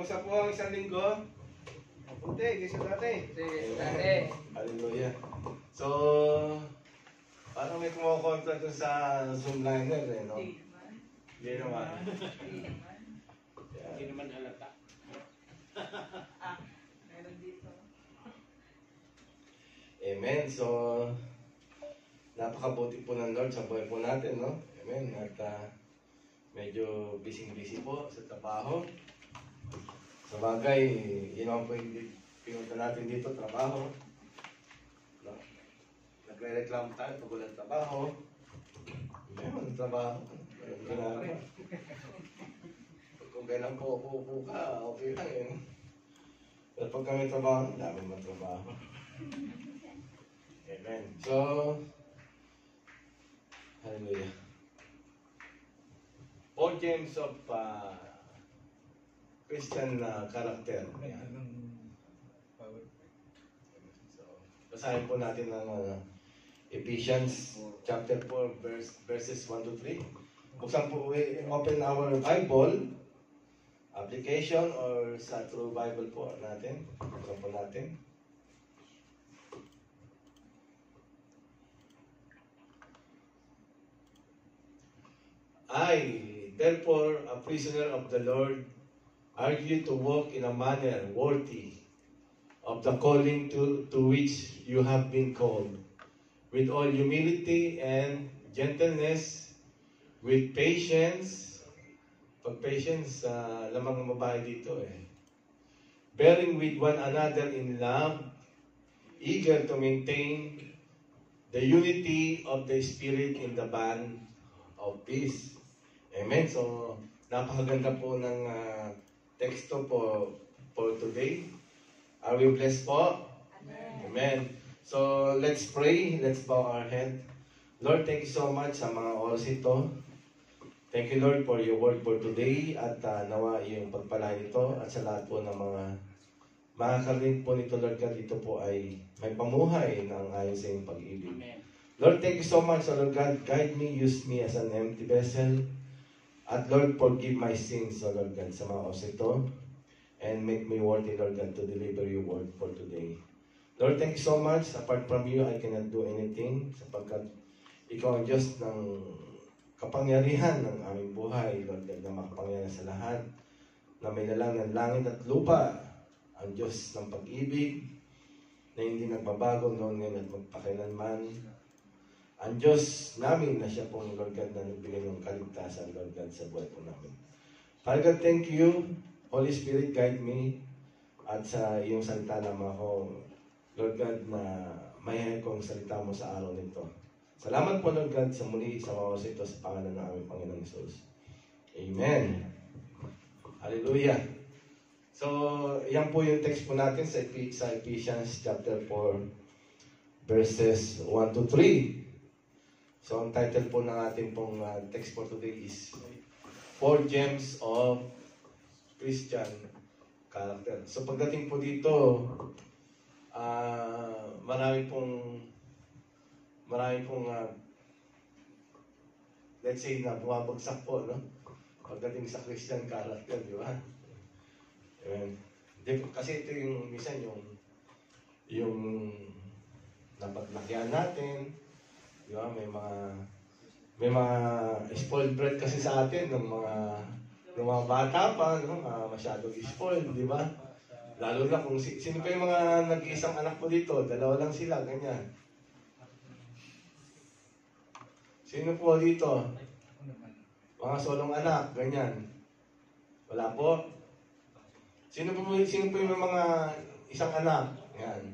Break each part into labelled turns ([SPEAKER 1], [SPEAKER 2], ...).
[SPEAKER 1] Kumusta po ang isang linggo? Mabuti, kaysa dati. Hallelujah. So, parang may kumukontra dun sa Zoomliner eh, no? Hindi naman.
[SPEAKER 2] Hindi naman halata.
[SPEAKER 3] Meron dito.
[SPEAKER 1] Amen. So, napakabuti po ng Lord sa buhay po natin, no? Amen. At medyo busy-busy po sa trabaho. Sa bagay, yun naman po yung pinunta natin dito, trabaho. No? Nagre-reklamo tayo pag walang trabaho. Meron trabaho. Walang ginagawa. Kung kailan po upo ka, okay lang eh. Pero pag kami trabaho, dami man trabaho. Amen. So, hallelujah. 4 gems of Christian character. Ayan. So, basahin po natin ang Ephesians chapter 4 verses 1 to 3. Buksan po, we open our Bible application or sa True Bible po natin. Buksan po natin. I, therefore, a prisoner of the Lord, urge you to walk in a manner worthy of the calling to which you have been called, with all humility and gentleness, with patience. Pag patience, lamang ng babae dito eh. Bearing with one another in love, eager to maintain the unity of the Spirit in the bond of peace. Amen. So, napakaganda po ng teksto po for today. Are we blessed po?
[SPEAKER 3] Amen.
[SPEAKER 1] Amen. So, let's pray. Let's bow our head. Lord, thank you so much sa mga oras ito. Thank you, Lord, for your word for today at nawa yung pagpalain ito at sa lahat po ng mga makakarinig po nito, Lord God, ito po ay may pamuhay ng ayon sa iyong pag-ibig.
[SPEAKER 2] Amen.
[SPEAKER 1] Lord, thank you so much, Lord God. Guide me, use me as an empty vessel. At Lord, forgive my sins, Lord God, sa mga oras ito. And make me worthy, Lord God, to deliver your word for today. Lord, thank you so much. Apart from you, I cannot do anything sapagkat ikaw ang Diyos ng kapangyarihan ng aming buhay, Lord God, na makapangyarihan sa lahat, na may lalang ng langit at lupa, ang Diyos ng pag-ibig, na hindi nagbabago noon ngayon at magpakailanman. Ang Diyos namin na siya pong Lord God na nagbigay ng kaligtasan, Lord God, sa buhay po namin. Father God, thank you. Holy Spirit, guide me. At sa iyong salita naman ako, Lord God, na mayahay kong salita mo sa araw nito. Salamat po, Lord God, sa muli sa mga oras ito sa pangalan ng aming Panginoong Jesus. Amen. Hallelujah. So, yan po yung text po natin sa Ephesians chapter 4, verses 1 to 3. So, ang title po ng ating pong text for today is 4 Gems of Christian Character. So, pagdating po dito, marami pong let's say na bumabagsak po, no? Pagdating sa Christian character, di ba? Amen. Kasi ito yung minsan yung napaglakihan natin. Di ba? May mga spoiled brat kasi sa atin ng mga bata pa, no? Masyadong spoiled, di ba? Lalo na kung sino pa yung mga nag-iisang anak po dito, dalawa lang sila, ganyan. Sino po dito? Mga solong anak, ganyan. Wala po? Sino po yung mga isang anak? Yan.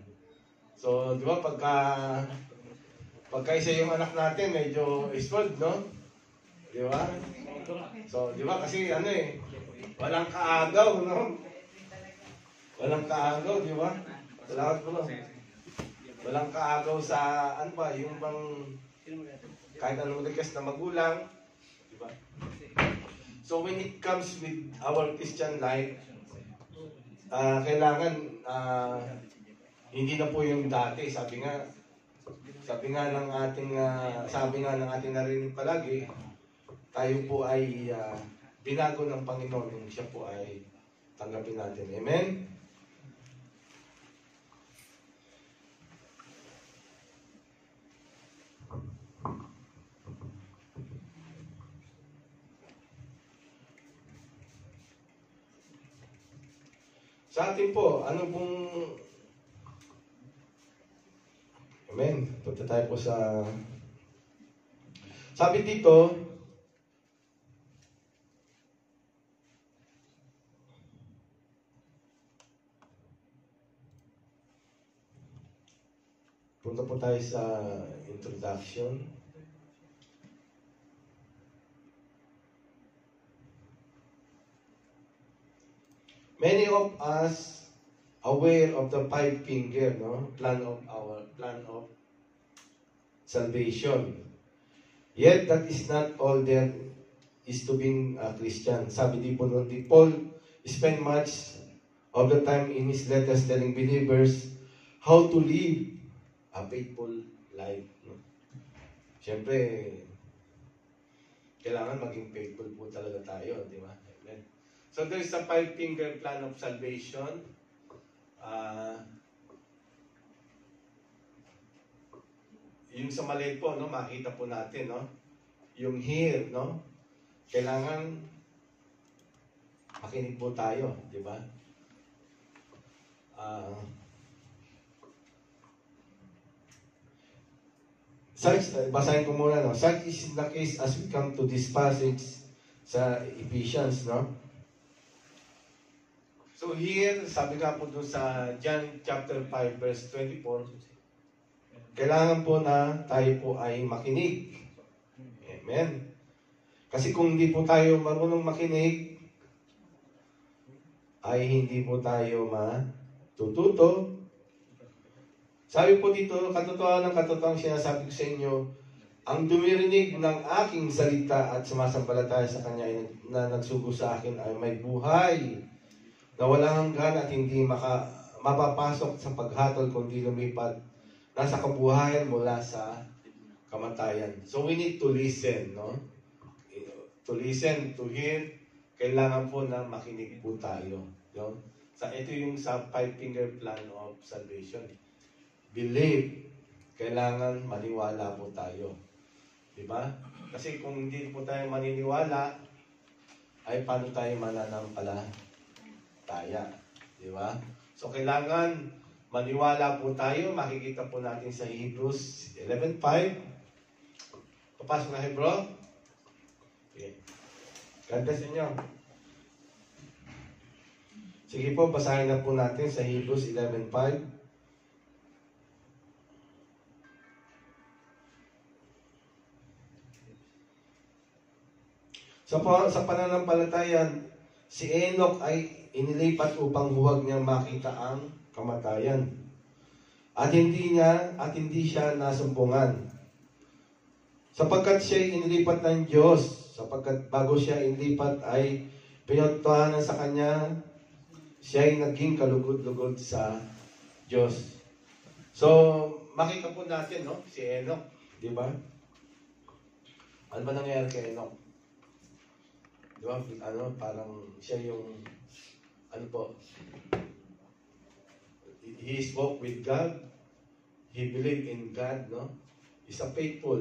[SPEAKER 1] So, di ba, pagka isa yung anak natin, medyo spoiled, no? Di ba? So, di ba, kasi walang kaagaw, no? Walang kaagaw, di ba? Salamat po, no? Walang kaagaw sa, yung bang, kahit anong request na magulang, di ba? So, when it comes with our Christian life, kailangan, hindi na po yung dati, sabi nga ng ating narinig palagi, tayo po ay binago ng Panginoon nung siya po ay tanggapin natin. Amen? Sa atin po, ano pong... Amen. Punta tayo po sa... Sabi dito, punta po tayo sa introduction. Many of us aware of the five finger, no, plan of salvation. Yet that is not all there is to being a Christian. Sabi di Paul spend much of the time in his letters telling believers how to live a faithful life. No? Siyempre, kailangan maging faithful po talaga tayo, di ba? Amen. So there's a five-finger plan of salvation. Yung sa maliit po, no, makita po natin, no? Yung here, no? Kailangan makinig po tayo, di ba? Basahin ko muna, no? Such is the case as we come to this passage sa Ephesians, no? So here, sabi nga po dun sa John chapter 5 verse 24, kailangan po na tayo po ay makinig. Amen. Kasi kung hindi po tayo marunong makinig, ay hindi po tayo matututo. Sabi po dito, katotohanan sinasabi ko sa inyo, ang dumirinig ng aking salita at sumasampalataya sa Kanya na nagsugo sa akin ay may buhay na walang hanggan at hindi mapapasok sa paghatol kundi lumipat nasa kabuhayan mula sa kamatayan. So we need to listen, no? To listen, to hear, kailangan po na makinig po tayo. No? Ito yung sa five-finger plan of salvation. Believe, kailangan maniwala po tayo. Diba? Kasi kung hindi po tayo maniniwala, ay paano tayo mananampalataya? Diba? So kailangan maniwala po tayo. Makikita po natin sa Hebrews 11:5. Papasok na Hebrew. Okay. God bless inyo. Sige po, basahin na po natin sa Hebrews 11:5. Sa pananampalataya, si Enoch ay inilipat upang huwag niya makita ang kamatayan. At hindi siya nasumpungan. Sapagkat siya inilipat ng Diyos, sapagkat bago siya inilipat ay pinagtuhanan sa Kanya, siya ay naging kalugod-lugod sa Diyos. So, makita po natin, no? Si Enoch, di ba? Ano ba nangyayari kay Enoch? Di ba? Parang siya yung, he spoke with God. He believed in God, no? He's a faithful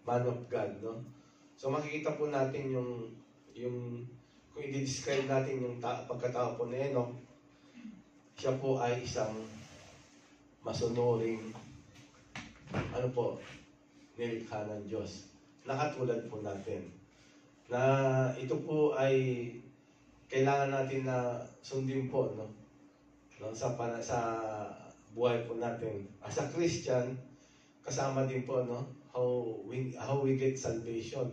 [SPEAKER 1] man of God, no? So makikita po natin yung kung i-describe natin yung pagkatao po ni Enoch, siya po ay isang masunuring, nilikha ng Diyos. Nakatulad po natin. Na ito po ay kailangan natin na sundin po, no? Sa buhay po natin. As a Christian, kasama din po, no? How we get salvation.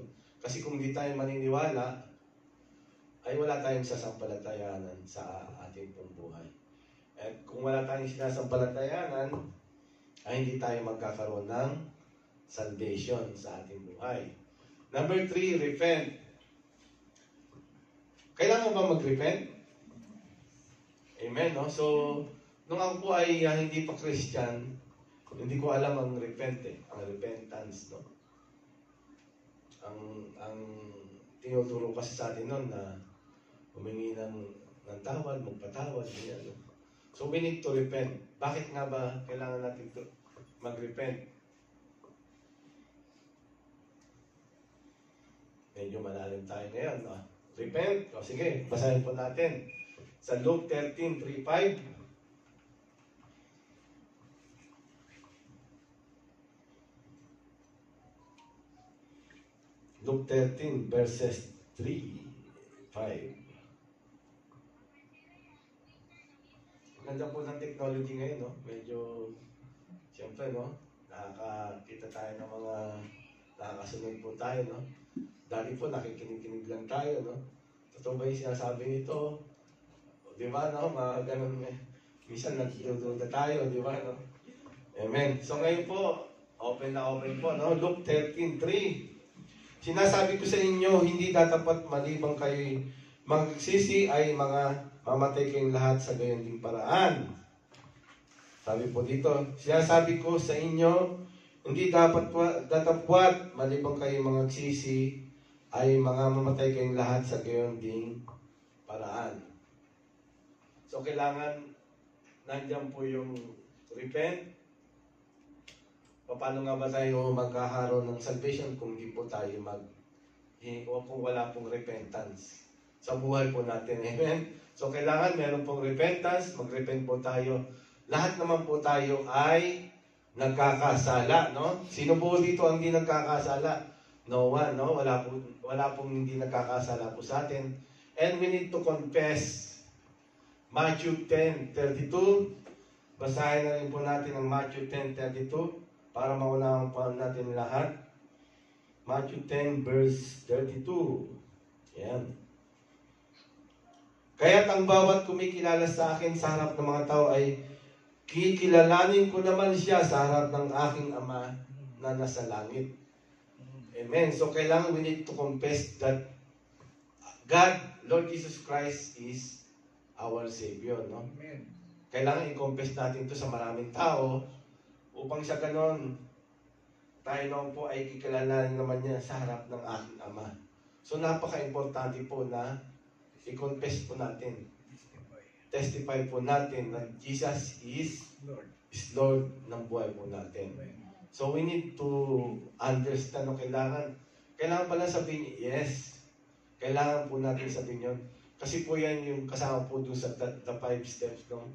[SPEAKER 1] Kasi kung di tayo maniniwala, ay wala tayong sasampalatayanan sa ating pong buhay. At kung wala tayong sinasampalatayanan, ay hindi tayo magkakaroon ng salvation sa ating buhay. Number 3, repent. Kailangan ba mag-repent? Amen, no? So, nung ako po ay hindi pa Christian, hindi ko alam ang repent, ang repentance, no? Ang tinuturo kasi sa atin noon na humingi ng ng tawad, magpatawad, ganyan. No? So we need to repent. Bakit nga ba kailangan natin mag-repent? Medyo malalim tayo ngayon. No? Repent. O sige, basahin po natin. Sa Luke 13:3-5. Luke 13 verses 3-5. Ganda po ng technology ngayon, no? Medyo, siyempre, no? Nakakakita tayo ng mga, nakakasunod po tayo, no? Dati po, nakikinig-kinig lang tayo, no? Totoo ba yung sinasabi nito? O, di ba, no? Mga ganun, minsan nagdududa tayo, di ba, no? Amen. So ngayon po, open na open po, no? Luke 13:3. Sinasabi ko sa inyo, hindi tatapat malibang kayo magsisi ay mga mamatay kayong lahat sa gayon ding paraan. Sabi po dito, sinasabi ko sa inyo, hindi dapat tatapwat malibang kayo mga magsisi ay mga mamatay kayong lahat sa gayon ding paraan. So kailangan nandiyan po yung repent. Paano nga ba tayo magkakaroon ng salvation kung hindi po tayo kung wala pong repentance sa buhay po natin. Amen? So, kailangan meron pong repentance, mag-repent po tayo. Lahat naman po tayo ay nagkakasala, no? Sino po dito ang hindi nagkakasala? No one, no? Wala pong hindi nagkakasala po sa atin. And we need to confess. Matthew 10:32. Basahin na rin po natin ang Matthew 10:32 para maunawan pa natin lahat. Matthew 10 verse 32. Yan. Kaya't ang bawat kumikilala sa akin sa harap ng mga tao ay kikilalanin ko naman siya sa harap ng aking Ama na nasa langit. Amen. So kailangan we need to confess that God, Lord Jesus Christ is our Savior. No?
[SPEAKER 2] Amen.
[SPEAKER 1] Kailangan i-confess natin ito sa maraming tao upang sa ganon tayo naman po ay kikilalanin naman niya sa harap ng aking Ama. So napaka-importante po na i-confess po natin. Testify po natin na Jesus is Lord ng buhay po natin. So we need to understand o kailangan pala sabihin, yes. Kailangan po natin sabihin yun. Kasi po yan yung kasama po doon sa the 5 steps ng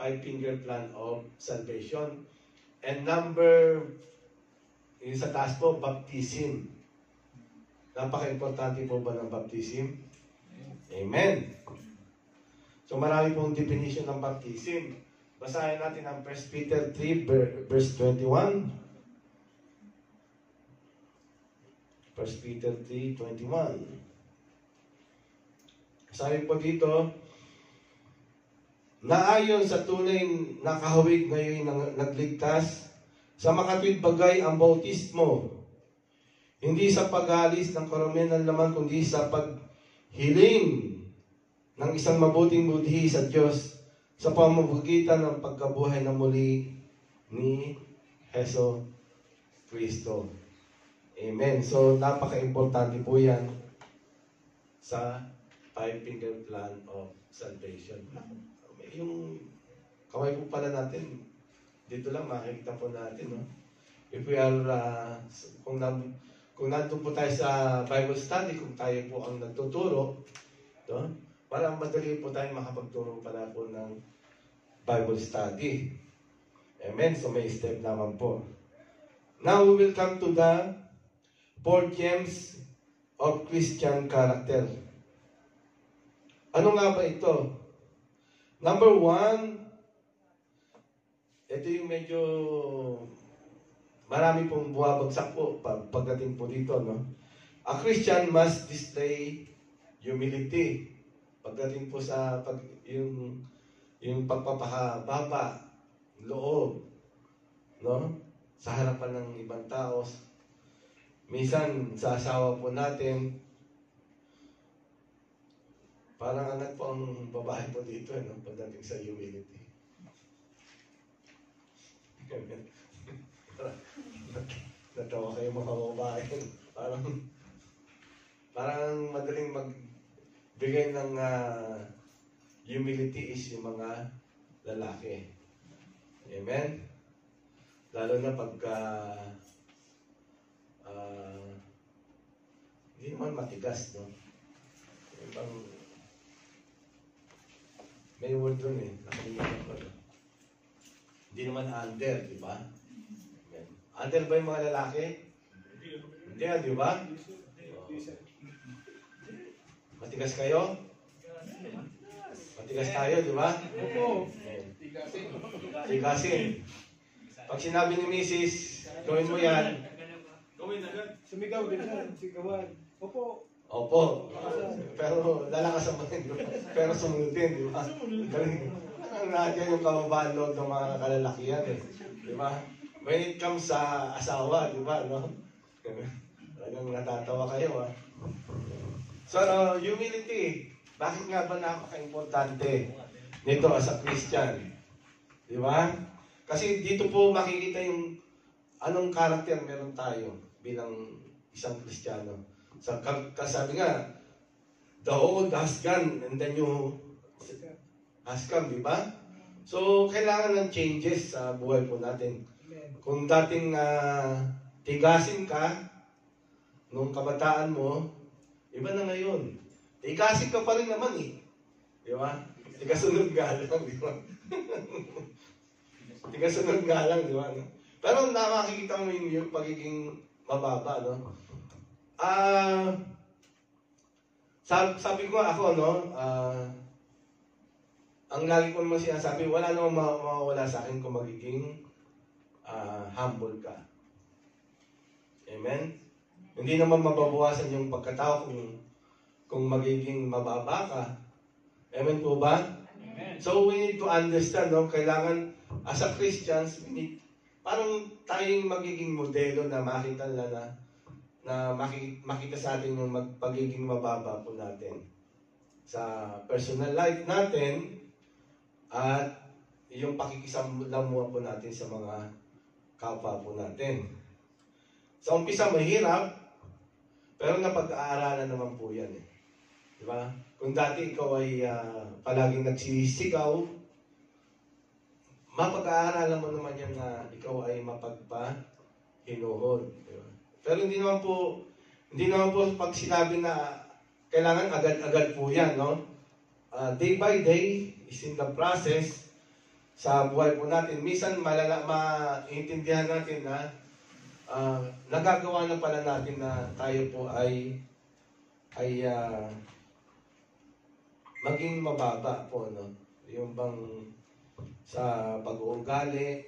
[SPEAKER 1] 5-finger plan of salvation. And number, yung sa taas po, baptism. Napaka-importante po ba ng baptism? Amen. So marami pong definition ng baptism. Basahin natin ang 1 Peter 3 verse 21. 1 Peter 3:21. Sabi po dito, naayon sa tunay na kahawig ngayon nagligtas, sa makatwid bagay ang bautismo, hindi sa pag-alis ng karamihan ng laman, kundi sa paghiling ng isang mabuting budhi sa Diyos sa pamamagitan ng pagkabuhay na muli ni Heso Kristo. Amen. So, napaka-importante po yan sa 5-finger plan of salvation. Yung kamay po pala natin, dito lang makikita po natin, no? If we are, kung nandun po tayo sa Bible study, kung tayo po ang nagtuturo, no? Parang madali po tayo makapagturo pala po ng Bible study. Amen? So may step naman po. Now we will come to the 4 gems of Christian character. Ano nga ba ito? Number 1, ito yung medyo marami pong buwabagsak po pagdating po dito, no? A Christian must display humility. Pagdating po sa yung pagpapakababa, loob, no? Sa harapan ng ibang tao. Minsan, sa asawa po natin, parang anak po ang babae po dito, no? Pagdating sa humility. Natawa kayo mga babae. Parang madaling magbigay ng humility is yung mga lalaki. Amen? Lalo na pagka hindi naman matigas, no? Ibang, may word doon eh. Nakalimutan ko. Hindi naman under, di ba? Amen. Under ba yung mga lalaki? Hindi, di ba? Matigas kayo? Matigas tayo, di ba?
[SPEAKER 2] Opo.
[SPEAKER 1] Tigasin. Pag sinabi ni Mrs., gawin mo yan.
[SPEAKER 2] Gawin agad. Sumigaw din siya. Sigawan. Opo.
[SPEAKER 1] Opo. Pero lalakasan mo rin. Pero sumunod din, di ba? Ang natin yung kababaan loob ng mga kalalakihan eh. Di ba? When it comes sa asawa, di ba? No? Talagang natatawa kayo, ah. So, humility. Bakit nga ba napaka-importante nito as a Christian? Di ba? Kasi dito po makikita yung anong karakter meron tayo bilang isang Kristiyano. Sabi nga, the old has gone and the new has come, di ba? So, kailangan ng changes sa buhay po natin. Kung dating tigasin ka nung kabataan mo, iba na ngayon. Tigasin ka pa rin naman eh. Di ba? Tigasunod nga lang, di ba? Tigasunod nga lang, di ba? Pero nakakikita mo yung pagiging mababa, no? Sabi ko ako, no? Ang lagi ko naman sinasabi, wala namang mawawala sa akin kung magiging humble ka. Amen? Hindi naman mababawasan yung pagkatao kung magiging mababa ka. Amen po ba?
[SPEAKER 2] Amen.
[SPEAKER 1] So we need to understand, no? Kailangan, as a Christians, we need, parang tayong magiging modelo na makita na makita sa atin yung pagiging mababa po natin sa personal life natin at yung pakikisalamuha po natin sa mga kapwa po natin. Sa umpisa mahirap, pero napag-aaralan naman po yan eh. Di ba? Kung dati ikaw ay palaging nagsisigaw, mapag-aaralan mo naman yan na ikaw ay mapagpahinuhod. Diba? Pero hindi naman po pag sinabi na kailangan agad-agad po yan, no? Day by day is in the process sa buhay po natin. Minsan maintindihan natin na nagagawa na pala natin na tayo po ay maging mababa po, no? Yung bang sa pag-uugali,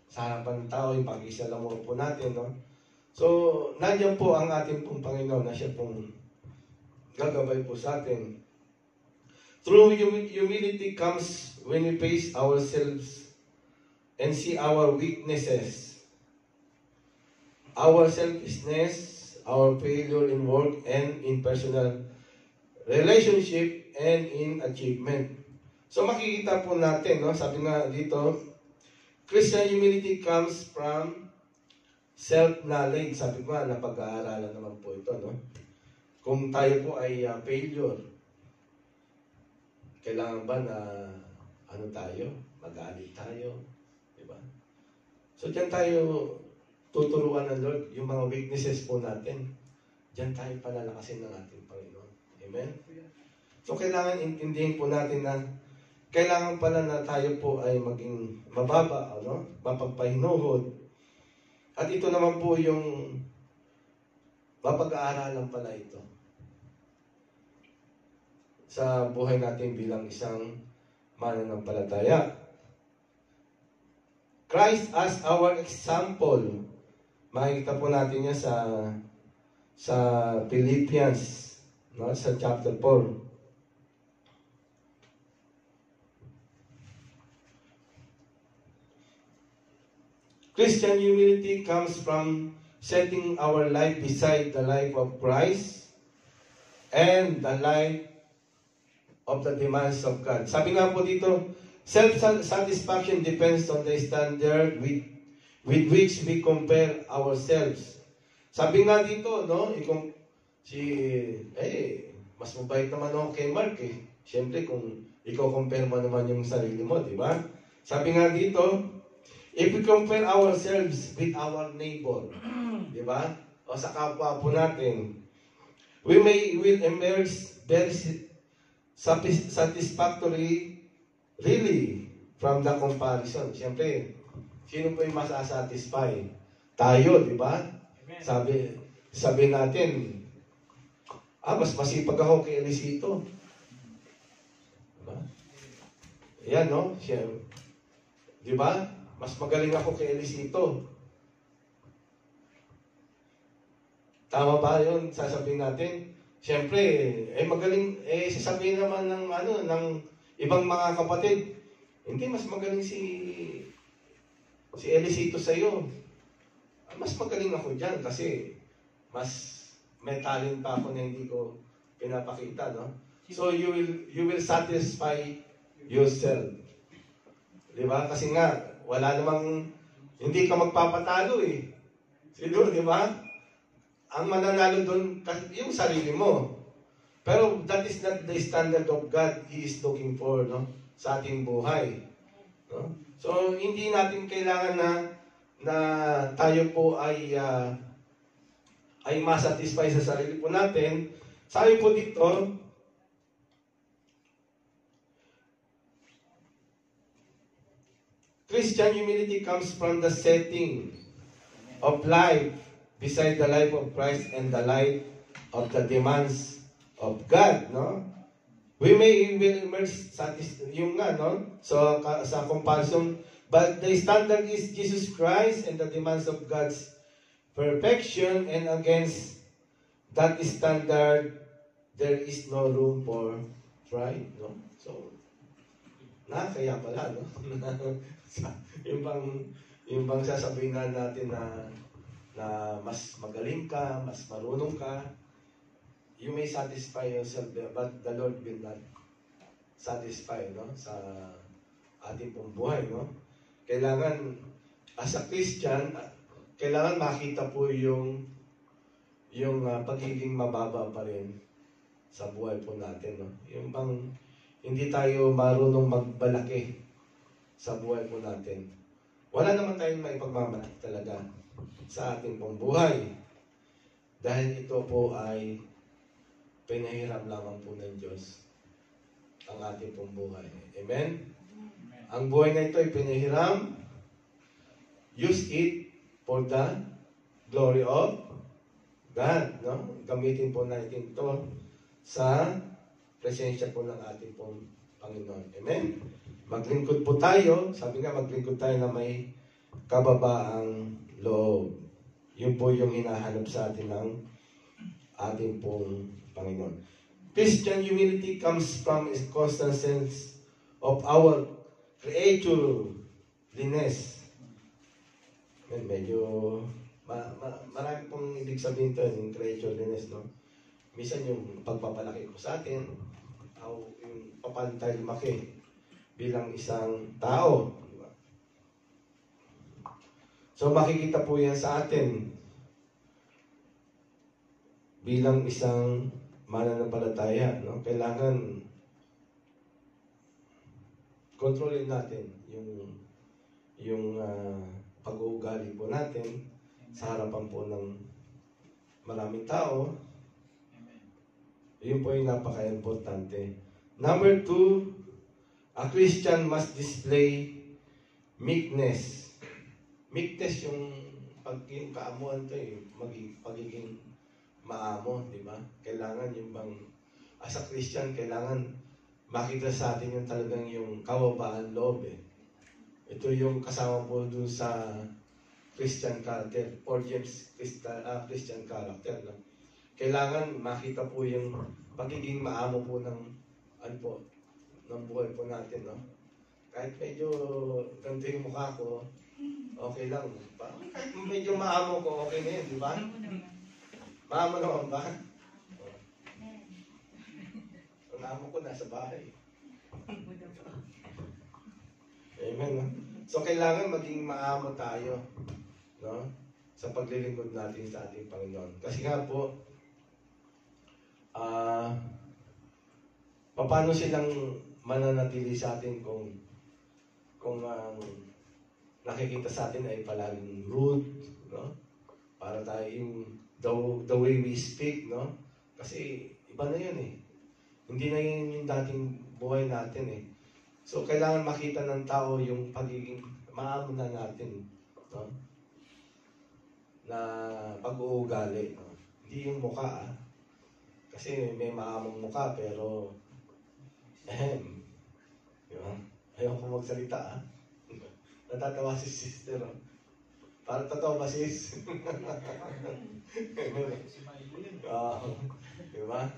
[SPEAKER 1] sa harapan ng tao, yung pag-isalamuha po natin, no? So, nandiyan po ang ating pong Panginoon na siya pong gagabay po sa atin. True humility comes when we face ourselves and see our weaknesses, our selfishness, our failure in work and in personal relationship and in achievement. So makikita po natin, no? Sabi nga dito, Christian humility comes from self-knowledge. Sabi ko nga, napag-aaralan naman po ito, no? Kung tayo po ay failure, kailangan ba na mag-aalit tayo? Diba? So dyan tayo tuturuan ng Lord, yung mga weaknesses po natin. Dyan tayo palalakasin ng ating Panginoon. Amen? So kailangan intindihin po natin na kailangan pala na tayo po ay maging mababa, ano? Mapagpahinuhod. At ito naman po yung mapag-aaralan pala ito sa buhay natin bilang isang mananampalataya. Christ as our example. Makikita po natin yan sa Philippians, no? Sa chapter 4. Christian humility comes from setting our life beside the life of Christ and the life of the demands of God. Sabi nga po dito, self-satisfaction depends on the standard with which we compare ourselves. Sabi nga dito, no, mas mabait naman ako kay Mark eh. Siyempre, kung i-compare mo naman yung sarili mo, di ba? Sabi nga dito, if we compare ourselves with our neighbor, di ba? O sa kapwa po natin, will emerge very satisfactory really from the comparison. Siyempre, sino po yung masasatisfy? Tayo, di ba? Sabi natin, mas masipag ako kay Elisito. Diba? Yan, no? Siya, di ba? Mas magaling ako kay Elisito. Tama ba yun? Sasabihin natin. Siyempre, magaling, sasabihin naman ng ibang mga kapatid, hindi, mas magaling si Elisito sa'yo. Mas magaling ako dyan kasi mas may talent pa ako na hindi ko pinapakita, no? So you will satisfy yourself. Di ba? Kasi nga, wala namang, hindi ka magpapatalo eh. Sino, di ba? Ang mananalo doon, yung sarili mo. Pero that is not the standard of God He is looking for, no? Sa ating buhay. No? So, hindi natin kailangan na tayo po ay masatisfy sa sarili po natin. Sabi po dito, Christian humility comes from the setting of life beside the life of Christ and the light of the demands of God, no? We will emerge yung nga, no? So, sa comparison, but the standard is Jesus Christ and the demands of God's perfection, and against that standard, there is no room for pride, no? So, kaya pala, no? yung bang sasabihin natin na mas magaling ka, mas marunong ka, you may satisfy yourself, but the Lord will not satisfy, no? Sa ating pong buhay, no? Kailangan, as a Christian, kailangan makita po yung pagiging mababa pa rin sa buhay po natin, no? Yung bang hindi tayo marunong magbalaki sa buhay po natin. Wala naman tayong maipagmamalaki talaga sa ating pong buhay. Dahil ito po ay pinahiram lamang po ng Diyos ang ating pong buhay. Amen? Ang buhay na ito ay pinahiram. Use it for the glory of God. No? Gamitin po natin ito sa presensya po ng ating pong Panginoon. Amen? Maglingkod po tayo. Sabi nga, maglingkod tayo na may kababaang loob. Yun po yung hinahanap sa atin ng ating pong Panginoon. Christian humility comes from a constant sense of our creatureliness. Medyo marami pong ibig sabihin ito, yung creatureliness, no? Minsan yung pagpapalaki ko sa atin, yung paano tayo lumaki bilang isang tao. Diba? So makikita po yan sa atin bilang isang mananampalataya, no? Kailangan kontrolin natin yung pag-uugali po natin sa harapan po ng maraming tao. Yun po yung napaka-importante. Number 2, a Christian must display meekness. Meekness yung kaamuan to pagiging maamo, di ba? Kailangan yung bang, as a Christian, kailangan makita sa atin yung talagang yung kababaan loob eh. Ito yung kasama po dun sa Christian character, or James Christian character. No? Kailangan makita po yung pagiging maamo po ng buhay po natin. No? Kahit medyo ganito yung mukha ko, okay lang. Kahit medyo maamo ko, okay na yun, di ba? Maamo naman ba? Ang amo ko nasa bahay. Amen. No? So, kailangan maging maamo tayo, no? Sa paglilingkod natin sa ating Panginoon. Kasi nga po, paano silang mananatili sa atin kung ang nakikita sa atin ay palaging rude, no? Para tayo yung the way we speak, no? Kasi iba na yun eh. Hindi na yun yung dating buhay natin eh. So, kailangan makita ng tao yung pagiging maamo na natin, no? Na pag-uugali, no? Hindi yung mukha, ah. Kasi may maamong mukha, pero di ba? Ayaw ko magsalita, ah. Natatawa si sister, oh. Parang totoo ba, sis? Di ba?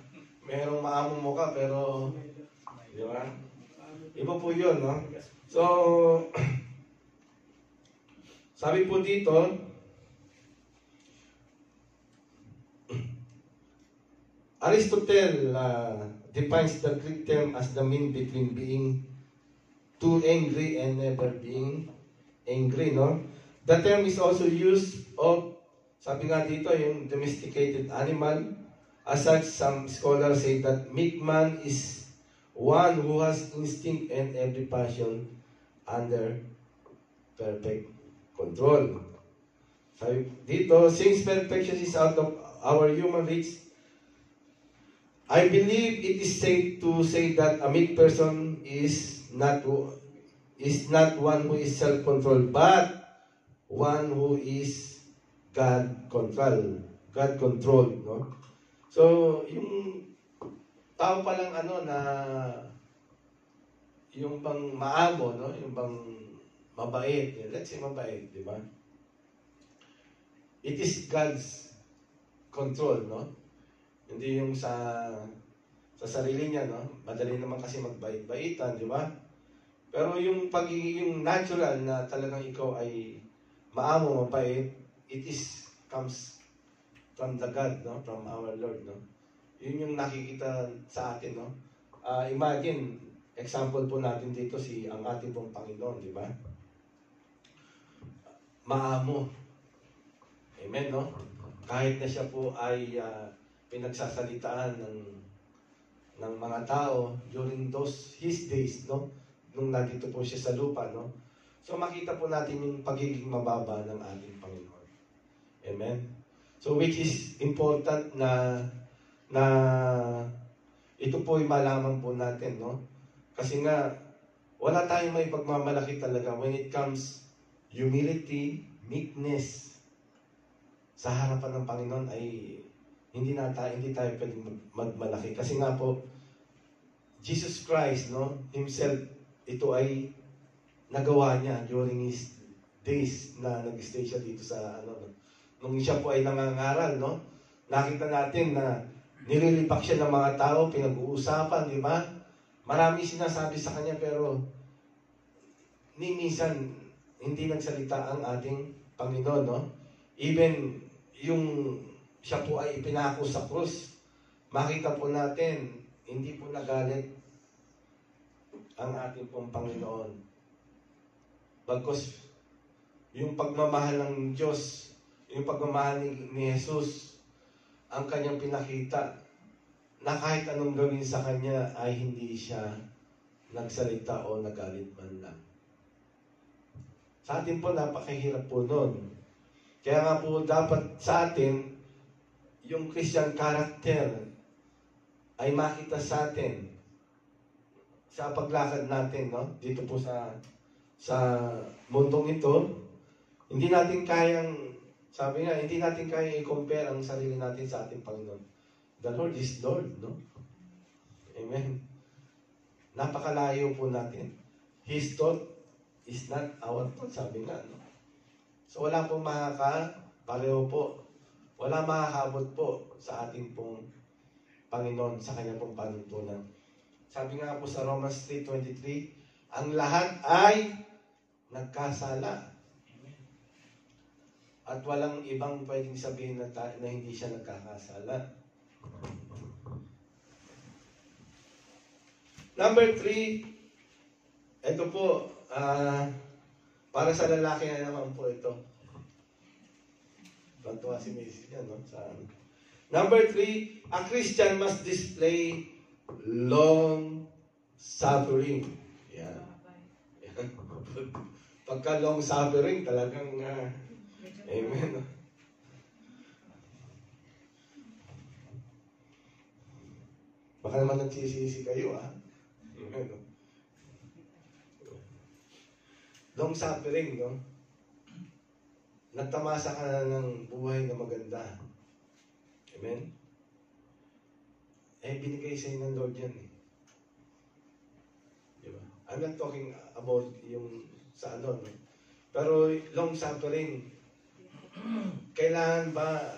[SPEAKER 1] Merong maamong mukha, pero di ba? Iba po yun, no? So, sabi po dito, Aristotle defines the Greek term as the mean between being too angry and never being angry, no? The term is also used of, sabi nga dito, yung domesticated animal. As such, some scholars say that meek man is one who has instinct and every passion under perfect control. Sabi dito, since perfection is out of our human reach, I believe it is safe to say that a meek person is not one who is self-controlled, but one who is God-controlled, no? So, yung tao palang na yung bang maamo, no? Yung bang mabait, let's say mabait, di ba? It is God's control, no? Hindi yung sa sarili niya, no? Madali naman kasi magbait-baitan, di ba? Pero yung pagiging natural na talagang ikaw ay maamo, mabait, it comes from the God, no? From our Lord, no? Yun yung nakikita sa atin, no? Imagine, example po natin dito ang ating pong Panginoon, di ba? Maamo. Amen, no? Kahit na siya po ay pinagsasalitaan ng mga tao during his days, no? Nung nandito po siya sa lupa, no? So makita po natin yung pagiging mababa ng ating Panginoon. Amen? So which is important na ito po ay malaman po natin, no? Kasi nga, wala tayong may pagmamalaki talaga when it comes humility, meekness. Sa harapan ng Panginoon ay hindi tayo pwedeng magmalaki. Kasi nga po, Jesus Christ, no, himself, ito ay nagawa niya during his days na nag-stay siya dito sa nung siya po ay nangangaral, no? Nakita natin na nililipak siya ng mga tao, pinag-uusapan, di ba? Marami sinasabi sa kanya, pero minsan hindi nagsalita ang ating Panginoon, no? Even yung siya po ay ipinako sa krus, makita po natin, hindi po nagalit ang ating pong Panginoon. Bagkus, yung pagmamahal ng Diyos, yung pagmamahal ni Jesus, ang kanyang pinakita, na kahit anong gawin sa kanya ay hindi siya nagsalita o nagalit man lang. Sa atin po, napakahirap po nun. Kaya nga po, dapat sa atin, yung Christian character ay makita sa atin sa paglakad natin, no? Dito po sa mundong ito. Hindi natin kayang, sabi nga, hindi natin kayang i-compare ang sarili natin sa ating Panginoon. The Lord is Lord, no? Amen. Napakalayo po natin. His thought is not our thought, sabi nga, no? So wala pong pareho po. Wala makakabot po sa ating pong Panginoon, sa kanya pong panuntunan. Sabi nga po sa Romans 3:23, ang lahat ay nagkasala. At walang ibang pwedeng sabihin na hindi siya nagkakasala. Number 3, ito po, para sa lalaki na naman po ito. Bantuwa si Macy yan, no? Number 3, a Christian must display long suffering. Yan. Yan. Pagka long suffering, talagang, amen. Baka naman nagsisisi kayo, amen. Long suffering, no? Nagtamasa ka na ng buhay na maganda. Amen? Binigay sa'yo ng Lord yan, eh. Diba? I'm not talking about yung sa ano, no? Pero long suffering, kailangan ba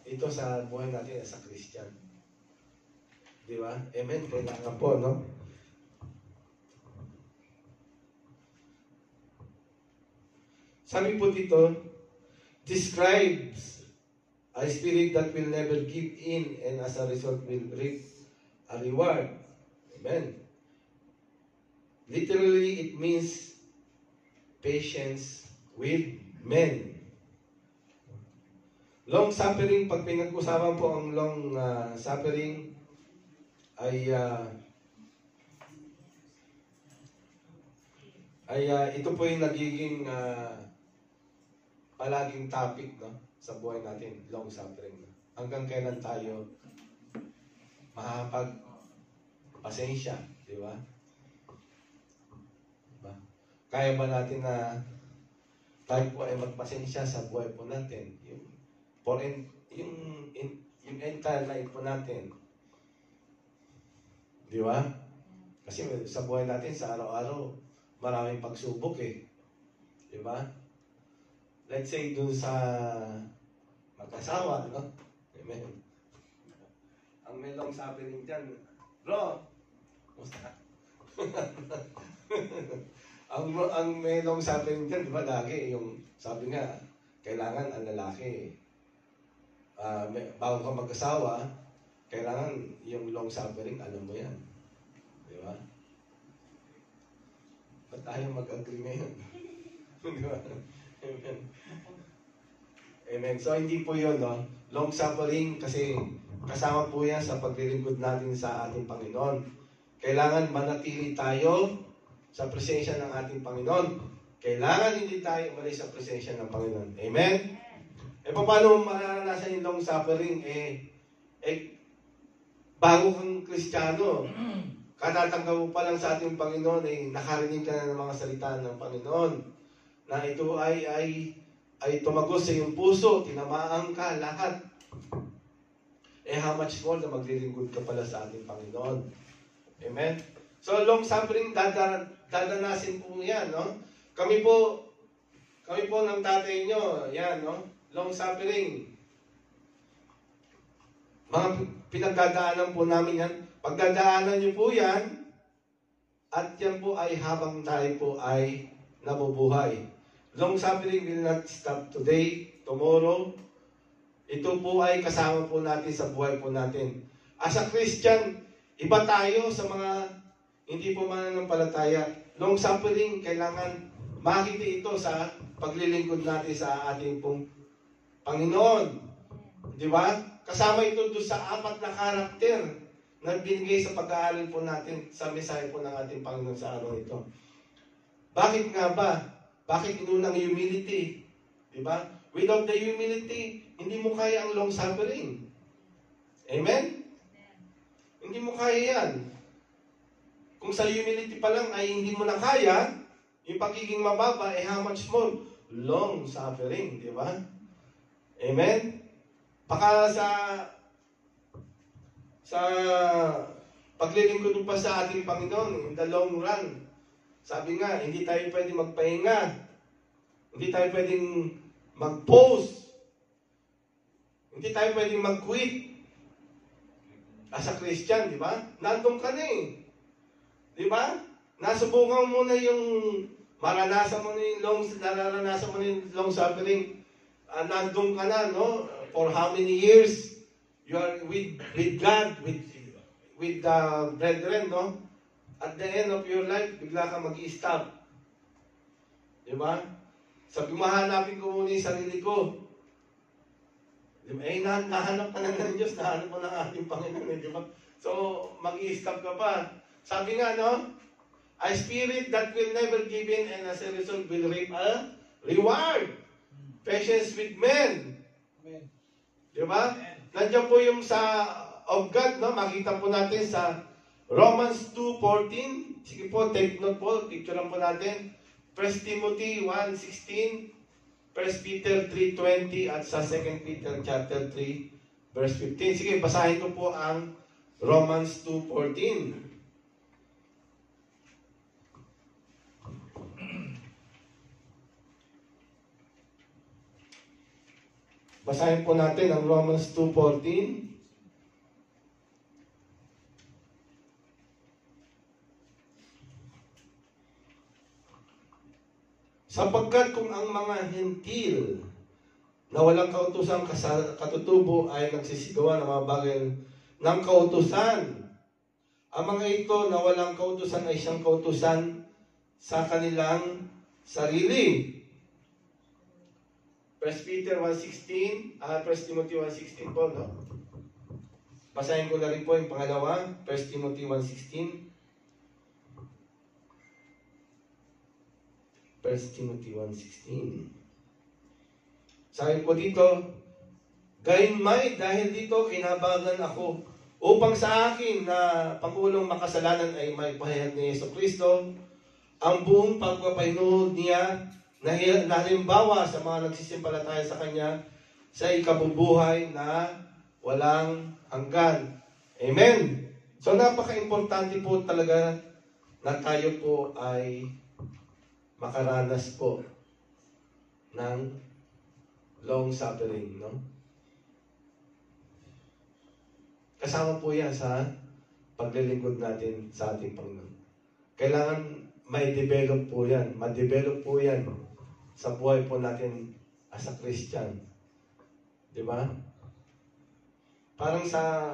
[SPEAKER 1] ito sa buhay natin as a Christian? Diba? Amen? Kailangan po, no? Sabi po dito, describes a spirit that will never give in and as a result will reap a reward. Amen. Literally, it means patience with men. Long suffering, pag pinag-usapan po ang long suffering, ay ito po yung nagiging palaging topic, no, sa buhay natin, long suffering. No? Hanggang kailan tayo makakapag-pasensya, di ba? Diba? Kaya ba natin na tayo po ay magpasensya sa buhay po natin? Yung entire life po natin. Di ba? Kasi sa buhay natin, sa araw-araw, maraming pagsubok eh. Di ba? Let's say dun sa mag-asawa, no? Amen. Ang may long suffering dyan, bro, musta? ang may long suffering dyan, di ba, lagi yung, sabi nga, kailangan ang lalaki, bago ka mag-asawa, kailangan yung long suffering, alam mo yan. Di ba? Ba't tayo mag-agree ngayon? Di ba? Amen. Amen. So, hindi po yun, no? Long suffering kasi kasama po yan sa paglilingkod natin sa ating Panginoon. Kailangan manatili tayo sa presensya ng ating Panginoon. Kailangan hindi tayo umalis sa presensya ng Panginoon. Amen? Paano mararanasan yung long suffering? Bago kang Kristiyano, katatanggap mo pa lang sa ating Panginoon, nakarinig ka na ng mga salita ng Panginoon, na ito ay tumagos sa iyong puso, tinamaan ka lahat. How much more na maglilingkod ka pala sa ating Panginoon. Amen? So, long suffering, dadanasin po yan, no? Kami po ng tatay nyo, yan, no? Long suffering. Mga pinagdadaanan po namin yan. Pagdadaanan nyo po yan, at yan po ay habang tayo po ay nabubuhay. Long suffering will not stop today, tomorrow. Ito po ay kasama po natin sa buhay po natin. As a Christian, iba tayo sa mga hindi po mananampalataya. Long suffering, kailangan makita ito sa paglilingkod natin sa ating pong Panginoon. Di ba? Kasama ito doon sa 4 na karakter na binigay sa pag-aaral po natin sa mensahe po ng ating Panginoon sa araw ito. Bakit nga ba? Bakit inunang humility? Diba? Without the humility, hindi mo kaya ang long suffering. Amen? Hindi mo kaya yan. Kung sa humility pa lang ay hindi mo na kaya, yung pagiging mababa, how much more? Long suffering. Diba? Amen? Baka sa paglilingkod pa sa ating Panginoon in the long run, sabi nga, hindi tayo pwedeng magpahinga. Hindi tayo pwedeng mag-pause. Hindi tayo pwedeng mag-quit. As a Christian, di ba? Nandun ka na eh. Di ba? Nasubukan mo na yung nararanasan mo na yung long suffering. Nandun ka na, no? For how many years you are with God, with the brethren, no? At the end of your life, bigla ka mag-i-stop. Di ba? Sabi mo, hanapin ko muna yung sarili ko. Di ba? Nahanap ka na ng Diyos, nahanap mo ng ating Panginoon. Di ba? So, mag-i-stop ka pa. Sabi nga, no? A spirit that will never give in and as a result will reap a reward. Patience with men.
[SPEAKER 2] Amen.
[SPEAKER 1] Di ba? Nandiyan po yung sa of God, no? Makita po natin sa Romans 2:14. Sige po, take note po. Picture lang po natin. 1 Timothy 1:16, 1 Peter 3:20, at sa 2 Peter chapter 3, verse 15. Sige, basahin ko po ang Romans 2:14. Basahin po natin ang Romans 2:14. Sapagkat kung ang mga hentil na walang kautusang katutubo ay nagsisigawa ng mga bagay ng kautusan, ang mga ito na walang kautusan ay siyang kautusan sa kanilang sarili. 1 Peter 1:16, 1 Timothy 1:16 po, no? Basahin ko na rin po yung pangalawa, 1 Timothy 1:16. 1 Timothy 1:16. Sabi po dito, gayunmay dahil dito kinabagan ako upang sa akin na pangulong makasalanan ay may pahayag ni Jesucristo, ang buong pagpapahinuhod niya na halimbawa sa mga nagsisimpalataya sa Kanya sa ikabubuhay na walang hanggan. Amen! So napaka-importante po talaga na tayo po ay makaranas po ng long suffering, no? Kasama po yan sa paglilingkod natin sa ating Panginoon. Kailangan may develop po yan, ma-develop po yan sa buhay po natin as a Christian. Di ba? Parang sa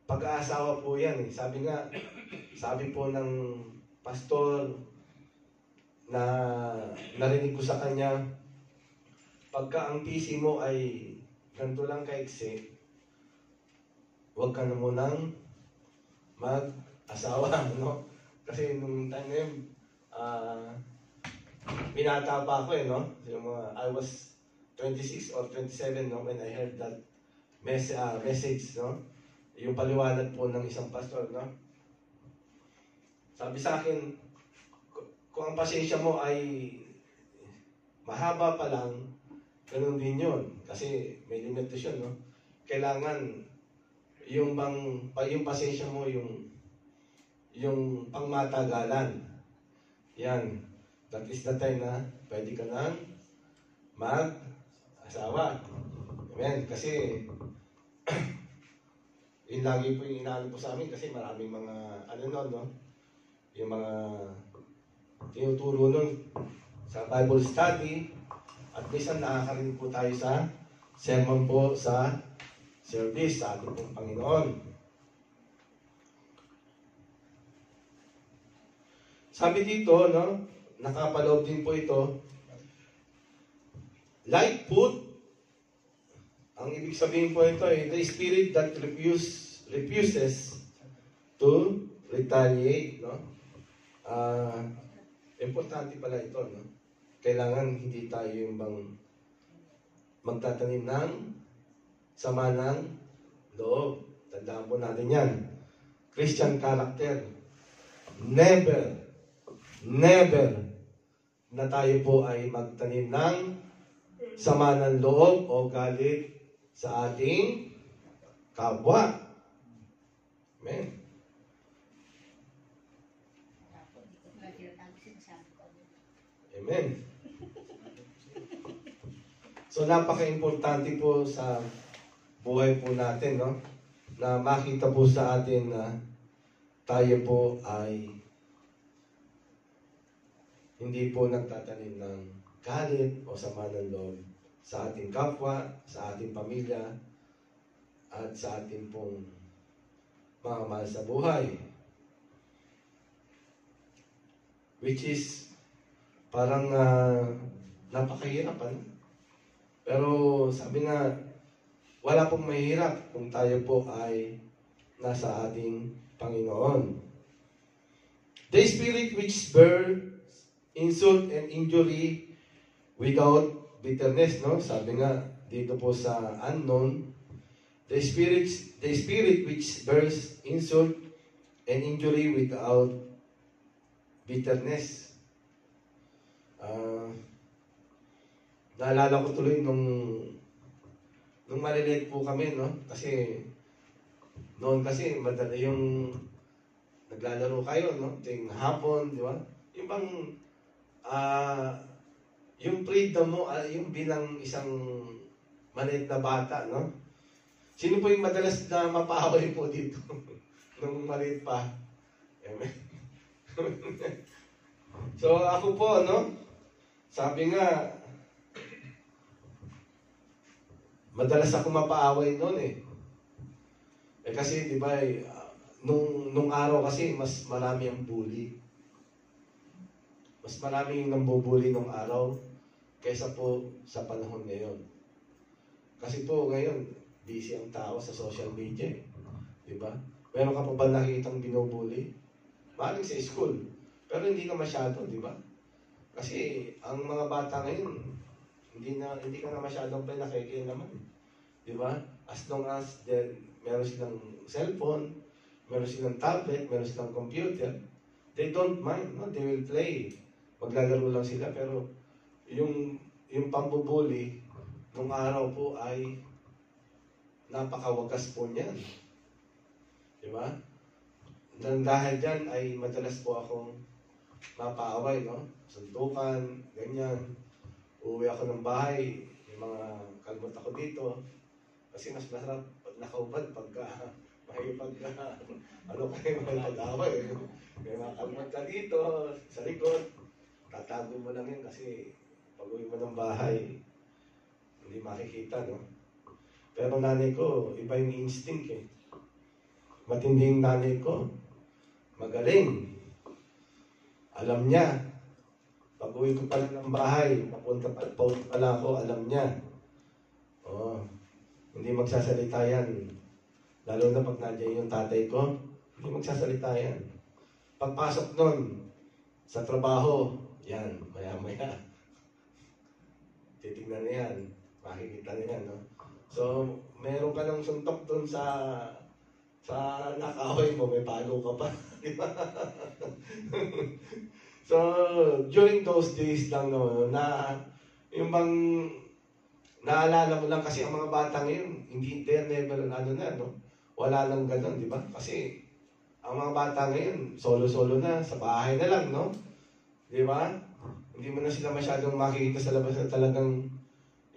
[SPEAKER 1] pag-aasawa po yan. Sabi po ng pastor na narinig ko sa kanya, pagka ang PC mo ay ganito lang kaiksi, huwag ka na munang mag-asawa, no? Kasi nung time na yun, binata pa ako no? I was 26 or 27, no? When I heard that message, no? Yung paliwanag po ng isang pastor, no? Sabi sa akin, kung ang pasensya mo ay mahaba pa lang, ganun din yun. Kasi may limitasyon, no? Kailangan yung pasensya mo, yung pangmatagalan. Yan. That is the time na pwede ka nang mag-asawa. Amen. Kasi yun lagi po yung inaano po sa amin kasi maraming mga no? Yung mga tinuturo nun sa Bible study at minsan nakakarinig po tayo sa sermon po sa service sa ating pong Panginoon. Sabi dito, no, nakapaloob din po ito, like food, ang ibig sabihin po ito ay the spirit that refuses to retaliate, no? Importante pala ito, no? Kailangan hindi tayo yung bang magtatanim ng sama ng loob. Tandaan po natin yan. Christian character. Never na tayo po ay magtanim ng sama ng loob o galit sa ating kapwa. Amen. Amen. So napaka-importante po sa buhay po natin, no? Na makita po sa atin na tayo po ay hindi po nagtatanim ng galit o sama ng loob sa ating kapwa, sa ating pamilya, at sa ating pong mga mahal sa buhay. Which is parang napakahirapan. Pero sabi nga, wala pong mahirap kung tayo po ay nasa ating Panginoon. The spirit which bears insult and injury without bitterness, no? Sabi nga dito po sa unknown, the spirit which bears insult and injury without bitterness. Naalala ko tuloy nung maliliit po kami, no? Kasi noon kasi madali yung naglalaro kayo, no? Ting hapon, di ba? Yung bang yung freedom mo, yung bilang isang maliit na bata, no? Sino po yung madalas na mapaaway po dito nung maliit pa? Amen. So ako po, no? Sabi nga, madalas ako mapaaway noon eh. Kasi di ba, nung araw kasi mas marami ang bully. Mas marami yung nambubuli nung araw kaysa po sa panahon ngayon. Kasi po ngayon, busy ang tao sa social media eh. Di ba? Meron ka pa ba nakikitang binubuli? Maaaring sa school. Pero hindi na masyado, di ba? Kasi ang mga bata ngayon, hindi ka na masyadong naman. Di ba? As long as meron silang cellphone, meron silang tablet, meron silang computer, they don't mind, no? They will play. Maglalaro lang sila, pero yung pambubuli nung araw po ay napakawagas po niyan. Di ba? Nang dahil dyan ay madalas po akong mapaaway, no? Sundukan, ganyan. Uuwi ako ng bahay, may mga kalmot ako dito. Kasi mas masarap pag nakaubad, pagka makipag-away. May mga kalmot ka dito, sa likod. Tatago mo lang yun kasi pag-uwi mo ng bahay, hindi makikita, no? Pero nanay ko, iba yung instinct eh. Matindi yung nanay ko. Magaling. Alam niya. Pag-uwi ko pala ng bahay, papunta pala ako, alam niya. Hindi magsasalita yan. Lalo na pag nandiyan yung tatay ko, hindi magsasalita yan. Pagpasok nun, sa trabaho, yan, maya-maya. Titignan na yan. Makikita na yan, no? So, meron ka ng suntok dun sa nakaway mo, may palo ka pa. Di ba? So, during those days lang, no, na yung bang naalala mo lang kasi ang mga bata ngayon, hindi, they're never, no? Wala lang ganun, di ba? Kasi ang mga bata ngayon, solo-solo na, sa bahay na lang, no? Di ba? Hindi mo na sila masyadong makikita sa labas na talagang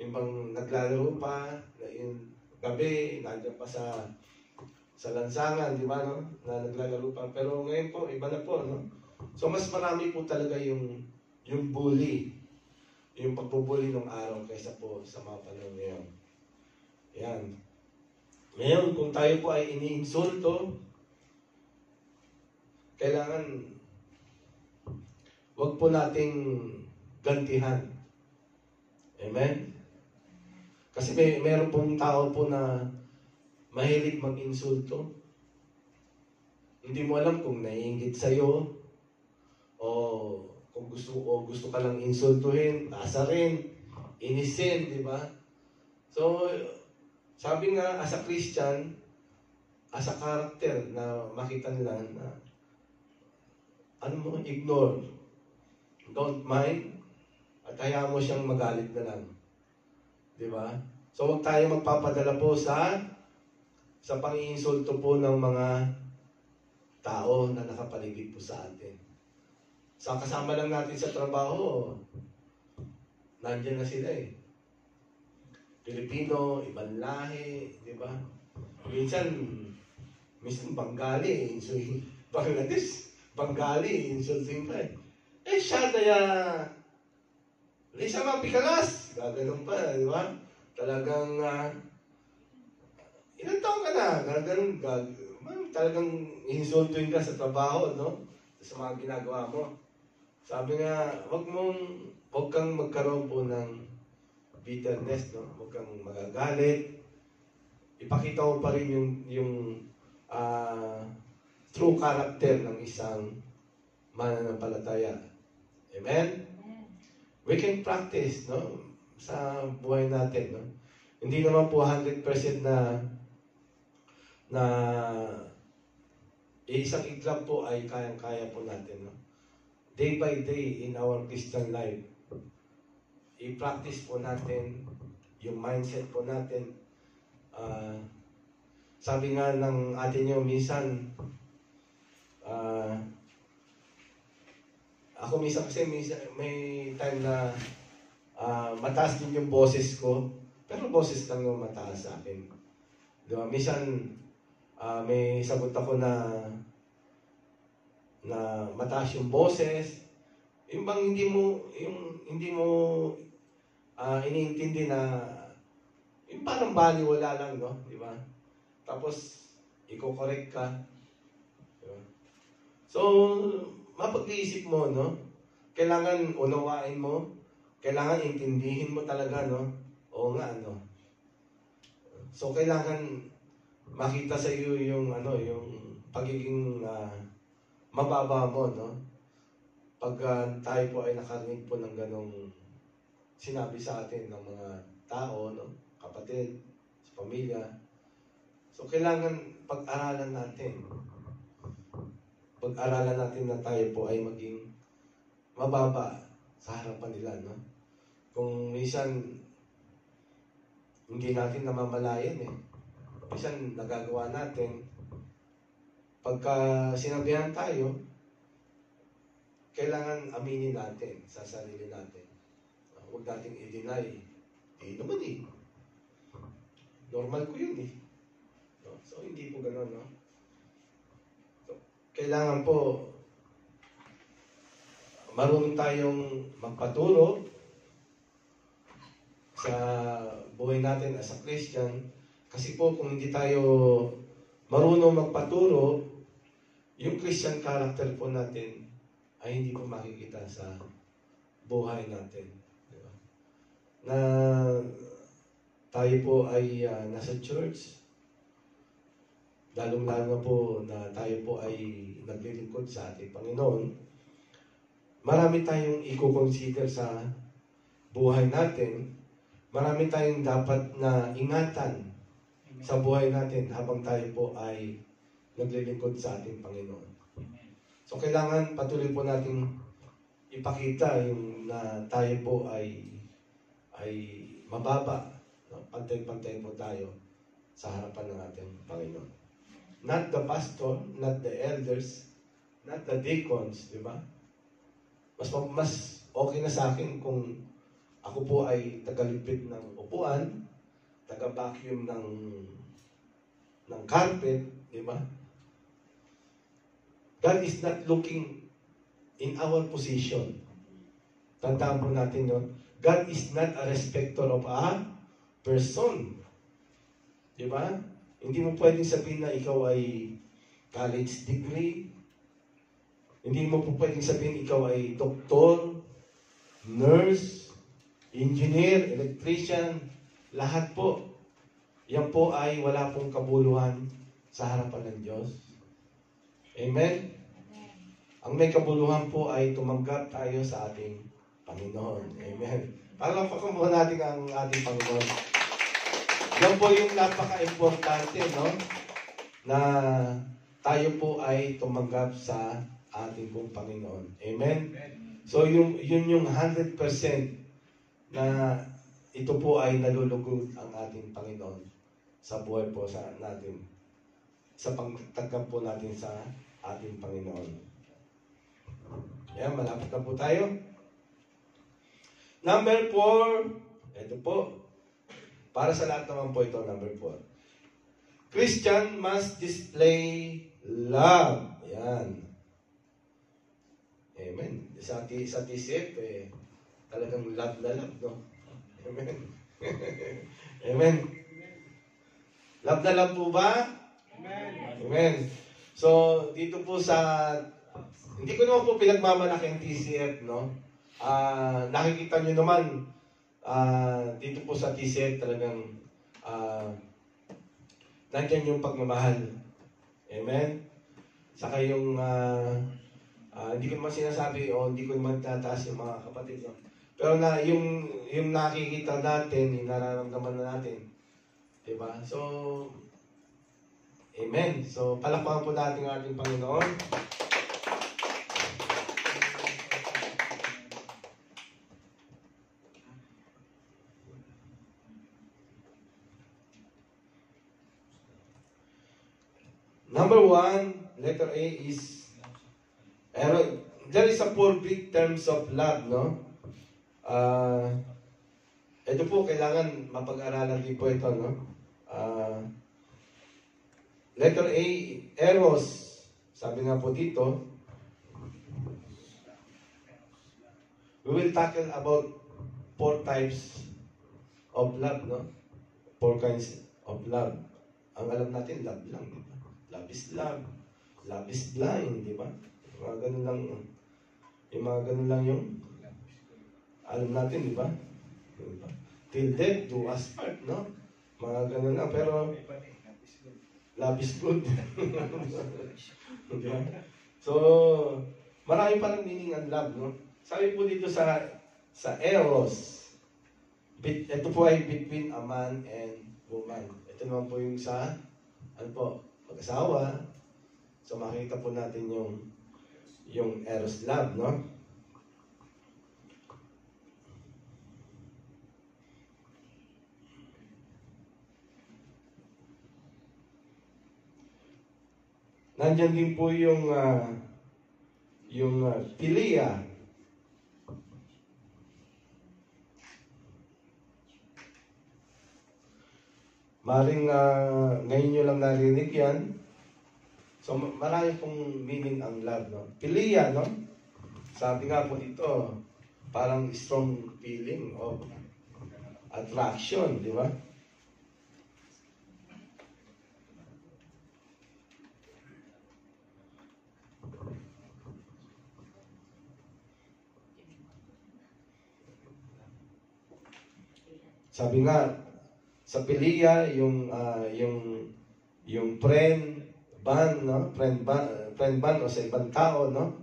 [SPEAKER 1] yung bang naglalaro pa, na yung gabi, nandiyan pa sa lansangan, di ba, no? Na naglalaro pa. Pero ngayon po, iba na po, no? So, mas marami po talaga yung bully, yung pagbubuli ng araw kaysa po sa mga panahon ngayon. Yan. Ngayon, kung tayo po ay iniinsulto, kailangan wag po nating gantihan. Amen? Kasi meron pong tao po na mahilig mag-insulto. Hindi mo alam kung naiinggit sa'yo o kung gusto ka lang insultuhin, asarin, inisin, di ba? So, sabi nga, as a Christian, as a character na makita nila na ignore. Don't mind. At hayaan mo siyang magalit na lang. Di ba? So, huwag tayo magpapadala po sa pang-iinsulto po ng mga tao na nakapaligid po sa atin. Sa kasama lang natin sa trabaho, nandiyan na sila eh. Pilipino, ibang lahi, di ba? Minsan Bengali, insulting Bangladesh, Bengali, insulting pa eh. Siya kaya, Lisa mapikalas, gaganon pa, di ba? Talagang, ilang taon ka na, gaganon, talagang insultuin ka sa trabaho, no? Sa mga ginagawa mo. Sabi nga, huwag kang magkaroon po ng bitterness, no? Huwag kang magagalit. Ipakita mo pa rin yung true character ng isang mananampalataya. Amen? We can practice, no? Sa buhay natin, no? Hindi naman po 100% na isang iglap po ay kayang-kaya po natin, no? Day by day in our Christian life, i-practice po natin yung mindset po natin. Sabi nga ng atin nyo, minsan, ako minsan kasi may time na mataas din yung boses ko, pero boses lang yung mataas sa akin. Diba? Minsan, may sagot ako na mataas yung boses, yung bang hindi mo iniintindi na yung parang baliwala lang, no? Di ba? Tapos, i-correct ka. Diba? So, mapag-iisip mo, no? Kailangan unawain mo, kailangan intindihin mo talaga, no? Oo nga, no? So, kailangan makita sa iyo yung, yung pagiging mababa mo, no? Pag tayo po ay nakarinig po ng ganong sinabi sa atin ng mga tao, no? Kapatid, sa pamilya. So, kailangan pag-aralan natin. Pag-aralan natin na tayo po ay maging mababa sa harapan nila, no? Kung minsan, hindi natin namamalayan, eh. Minsan, nagagawa natin. Pagka sinabihan tayo, kailangan aminin natin sa sarili natin. Huwag nating i-deny. Naman eh. Normal ko yun eh. No? So, hindi po gano'n, no? So, kailangan po marunong tayong magpaturo sa buhay natin as a Christian. Kasi po, kung hindi tayo marunong magpaturo, yung Christian character po natin ay hindi po makikita sa buhay natin. Diba? Na tayo po ay nasa church, lalong-lalo na po na tayo po ay naglilingkod sa ating Panginoon, marami tayong i-consider sa buhay natin, marami tayong dapat na ingatan sa buhay natin habang tayo po ay naglilingkod sa ating Panginoon. So, kailangan patuloy po nating ipakita yung na tayo po ay mababa. No? Pantay-pantay po tayo sa harapan ng ating Panginoon. Not the pastor, not the elders, not the deacons, di ba? Mas okay na sa akin kung ako po ay tagalipid ng upuan, taga-vacuum ng carpet, di ba? God is not looking in our position. Tandaan po natin yun. God is not a respecter of a person. Di ba? Hindi mo pwedeng sabihin na ikaw ay college degree. Hindi mo po pwedeng sabihin ikaw ay doktor, nurse, engineer, electrician, lahat po. Yan po ay wala pong kabuluhan sa harapan ng Diyos. Amen? Ang may kabuluhan po ay tumanggap tayo sa ating Panginoon. Amen. Palakpakan po natin ang ating Panginoon. Yan po yung napaka-importante, no? Na tayo po ay tumanggap sa ating pong Panginoon. Amen? So, yun yung 100% na ito po ay nalulugod ang ating Panginoon sa buhay po sa natin. Sa pagtanggap po natin sa ating Panginoon. Yan, malapit na po tayo. Number 4, ito po. Para sa lahat naman po ito, number 4. Christian must display love. Yan. Amen. Sa TCF, talagang love na love, no? Amen. Amen. Love na love po ba?
[SPEAKER 2] Amen.
[SPEAKER 1] Amen. So, dito po sa, hindi ko naman po pinagmamalaki ang TCF, no? Nakikita nyo naman, dito po sa TCF talagang, nandyan yung pagmamahal. Amen? Saka yung, hindi ko naman sinasabi o hindi ko naman tataas yung mga kapatid. No? Pero yung nakikita natin, yung nararamdaman na natin, diba? So, Amen. So, palakpakan po natin ang ating Panginoon. Number 1, letter A is, there is a 4 big terms of love, no? Ito po, kailangan mapag-aralan din po ito, no? Letter A, eros. Sabi nga po dito, we will tackle about 4 types of love, no? 4 kinds of love. Ang alam natin, love lang, di ba? Love is love. Love is blind, di ba? Yung mga ganun lang, yung alam natin, di ba? Diba? Till death do us part, no? Mga ganun lang, pero love is good. Diba? So, marami pa rin meaning ang love, no? Sabi po dito sa eros, ito po ay between a man and woman. Ito naman po yung sa, ano po, mag-asawa. So, makikita po natin yung eros love, no? Nandiyan din po yung philia. Maring ngayon nyo lang narinig yan. So marami pong meaning ang love, no? Philia, no? Sabi nga po dito, parang strong feeling of attraction, di ba? Sabi nga, sa Philia, yung friend band, no? Friend band o sa ibang tao, no?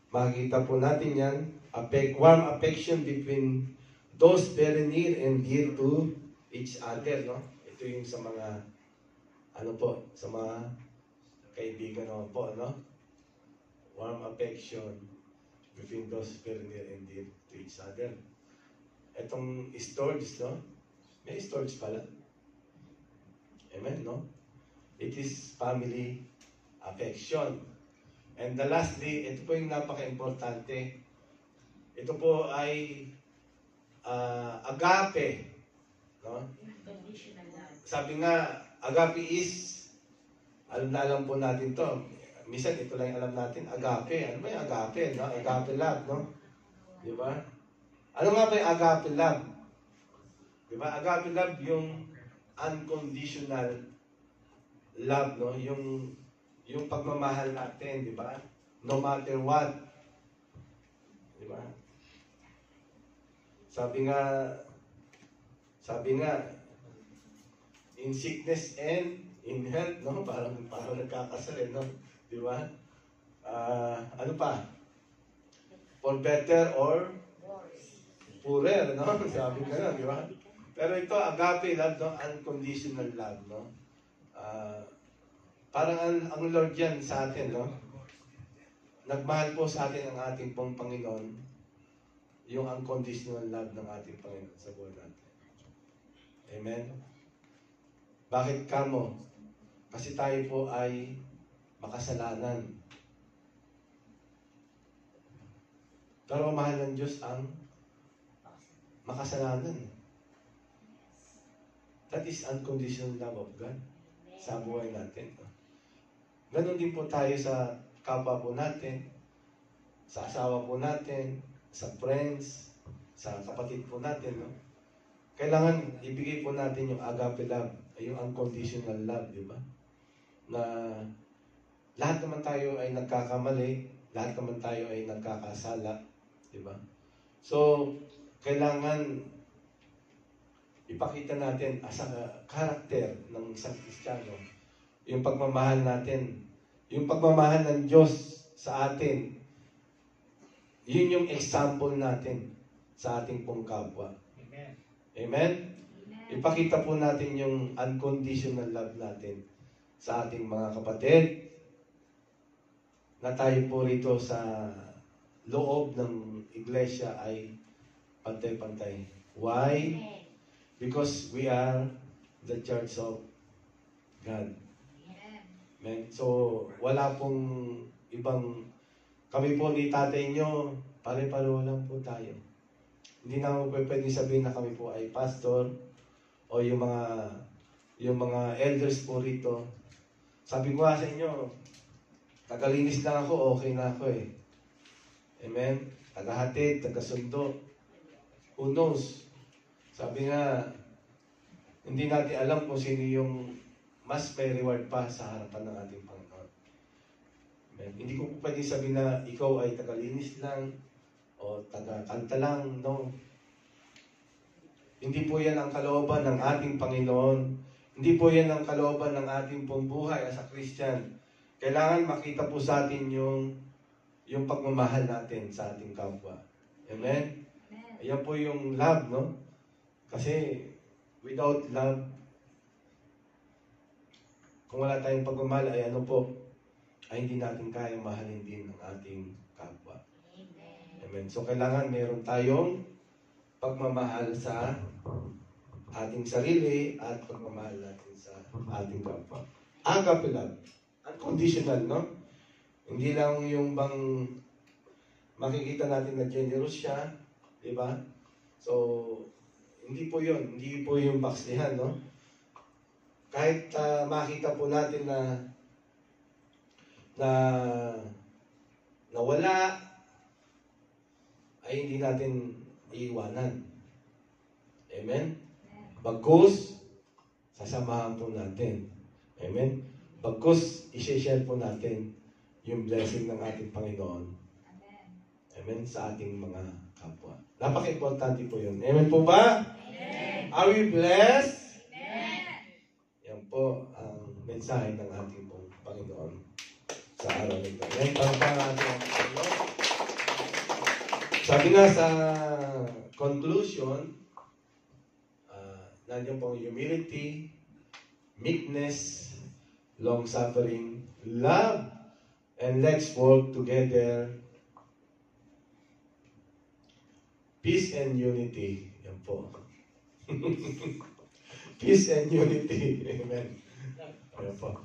[SPEAKER 1] Makikita po natin yan, warm affection between those very near and dear to each other, no? Ito yung sa mga, sa mga kaibigan naman po, no? Warm affection between those very near and dear to each other. Itong storage, no? May storage pala. Amen, no? It is family affection. And the lastly, ito po yung napaka-importante. Ito po ay agape. No? Sabi nga, agape is, alam na alam po natin to. Minsan, ito lang yung alam natin, agape. Ano ba yung agape? No? Agape love, no? Di ba? Ano nga ba yung agape love? Di ba? Agape love yung unconditional love, no? Yung pagmamahal natin, di ba? No matter what. Di ba? Sabi nga, in sickness and in health, no? Parang nagkakasal, no? Di ba? Ano pa? For better or poorer, no? Sabi ka na, di ba? Pero ito, agape love, no? Unconditional love, no? Parang ang Lord yan sa atin, no? Nagmahal po sa atin ang ating pong Panginoon, yung unconditional love ng ating Panginoon sa buhay natin. Amen? Bakit kamo? Kasi tayo po ay makasalanan. Pero mahal ng Diyos ang makasalanan. That is unconditional love of God sa buhay natin. Ganon din po tayo sa kapwa po natin, sa asawa po natin, sa friends, sa kapatid po natin. No? Kailangan ibigay po natin yung agape love, yung unconditional love, di ba? Na lahat naman tayo ay nagkakamali, lahat naman tayo ay nagkakasala, di ba? So, kailangan ipakita natin as a character ng isang Kristiyano yung pagmamahal natin. Yung pagmamahal ng Diyos sa atin, yun yung example natin sa ating pong kapwa.
[SPEAKER 2] Amen.
[SPEAKER 1] Amen? Ipakita po natin yung unconditional love natin sa ating mga kapatid na tayo po rito sa loob ng iglesia ay pantay-pantay. Why? Because we are the church of God. Amen. So, wala pong ibang, kami po ni tatay nyo, pare-pareho lang po tayo. Hindi na po pwede sabihin na kami po ay pastor o yung mga elders po rito. Sabi ko nga sa inyo, tagalinis lang ako, okay na ako eh. Amen? Tagahatid, tagasundo. Who knows? Sabi nga, hindi natin alam kung sino yung mas may reward pa sa harapan ng ating Panginoon. Amen? Hindi ko pwede sabihin na ikaw ay tagalinis lang o taga-kanta lang. No. Hindi po yan ang kalooban ng ating Panginoon. Hindi po yan ang kalooban ng ating pong buhay as a Christian. Kailangan makita po sa atin yung pagmamahal natin sa ating kapwa. Amen? Ayan po yung love, no? Kasi without love, kung wala tayong pagmamahal, ay ano po, ay hindi natin kayang mahalin din ang ating kapwa. Amen. So kailangan meron tayong pagmamahal sa ating sarili at pagmamahal natin sa ating kapwa. Agape love. Unconditional, no? Hindi lang yung bang makikita natin na generous siya, di ba? So, hindi po yun. Hindi po yung bakslihan, no? Kahit makita po natin na wala, ay hindi natin iiwanan. Amen? Bagkus, sasamahan po natin. Amen? Bagkus, isi-share po natin yung blessing ng ating Panginoon. Amen? Sa ating mga kapwa. Napaka-importante po yun. Amen po ba? Amen. Are we blessed? Amen. Yan po ang mensahe ng ating pong Panginoon sa araw nito. Amen. Pagpang ating Panginoon. Sabi nga sa conclusion, nandiyan po humility, meekness, long-suffering, love, and let's work together. Peace and unity. Yan po. Peace and unity. Amen. Yan po.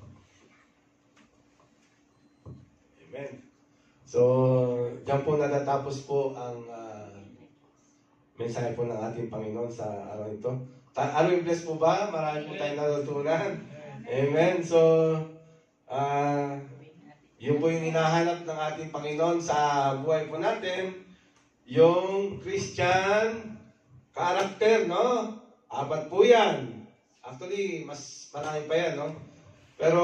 [SPEAKER 1] Amen. So, yan po natatapos po ang mensahe po ng ating Panginoon sa araw ito. Are we blessed po ba? Marami po tayong natutunan. Amen. So, yun po yung hinahanap ng ating Panginoon sa buhay po natin. Yung Christian character, no? 4 po yan. Actually, mas marami pa yan, no? Pero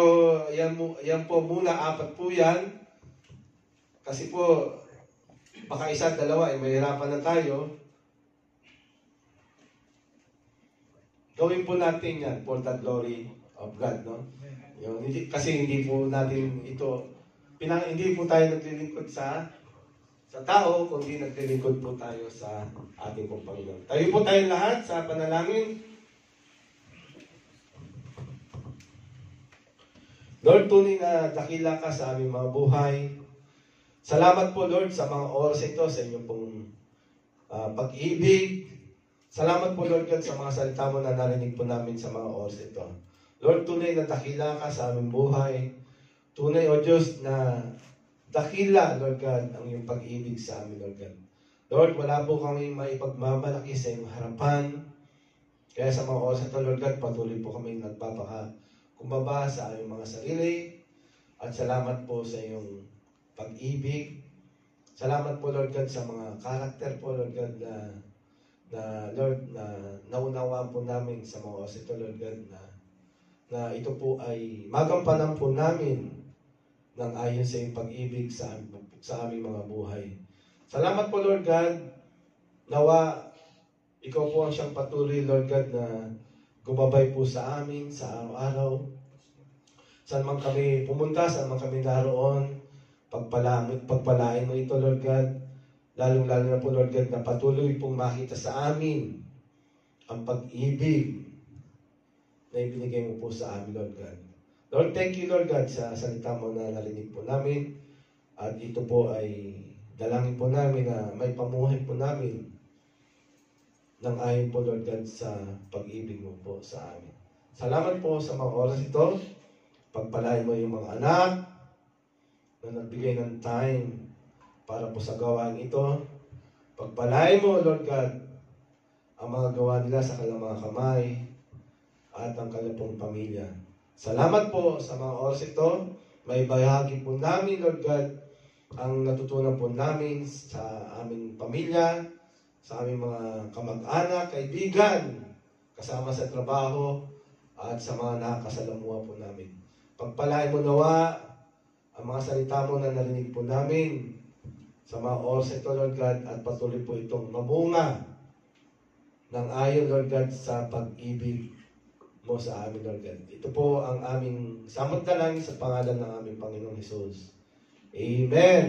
[SPEAKER 1] yan po muna, 4 po yan. Kasi po, baka 1, 2, mahirapan na tayo. Gawin po natin yan for the glory of God, no? Kasi hindi po natin ito, hindi po tayo naglilingkod sa tao, kundi naglilingkod po tayo sa ating pong Panginoon. Tayo po tayong lahat sa panalangin. Lord, tunay na dakila ka sa aming mga buhay. Salamat po, Lord, sa mga oras ito, sa inyong pong pag-ibig. Salamat po, Lord God, sa mga salita mo na narinig po namin sa mga oras ito. Lord, tunay na dakila ka sa aming buhay. Tunay, O Diyos, na dakila, Lord God, ang iyong pag-ibig sa amin, Lord God. Lord, wala po kami maipagmamalaki sa iyong harapan. Kaya sa mga oras ito, Lord God, patuloy po kami nagpapakakumbaba sa aming mga sarili. At salamat po sa iyong pag-ibig. Salamat po, Lord God, sa mga karakter po, Lord God, Lord, na naunawaan po namin sa mga oras ito, Lord God, na ito po ay magampanan po namin ng ayon sa iyong pag-ibig sa aming mga buhay. Salamat po, Lord God, nawa ikaw po ang siyang patuloy, Lord God, na gumabay po sa amin sa araw-araw. Saan man kami pumunta, saan man kami naroon, pagpalain mo ito, Lord God. Lalong-lalo na po, Lord God, na patuloy pong makita sa amin ang pag-ibig na ibinigay mo po sa amin, Lord God. Lord, thank you, Lord God, sa salita mo na narinig po namin. At ito po ay dalangin po namin na may pamuhay po namin ng ayon po, Lord God, sa pag-ibig mo po sa amin. Salamat po sa mga oras ito. Pagpalain mo yung mga anak na nagbigay ng time para po sa gawain ito. Pagpalain mo, Lord God, ang mga gawa nila sa kanilang mga kamay at ang kanilang pong pamilya. Salamat po sa mga oras ito. May bahagi po namin, Lord God, ang natutunan po namin sa aming pamilya, sa aming mga kamag-anak, kaibigan, kasama sa trabaho, at sa mga nakakasalamuha po namin. Pagpalain mo nawa ang mga salita mo na narinig po namin sa mga oras ito, Lord God, at patuloy po itong mabunga ng ayon, Lord God, sa pag-ibig mo sa amin, Lord God. Ito po ang aming samot dalangin sa pangalan ng aming Panginoong Hesus. Amen.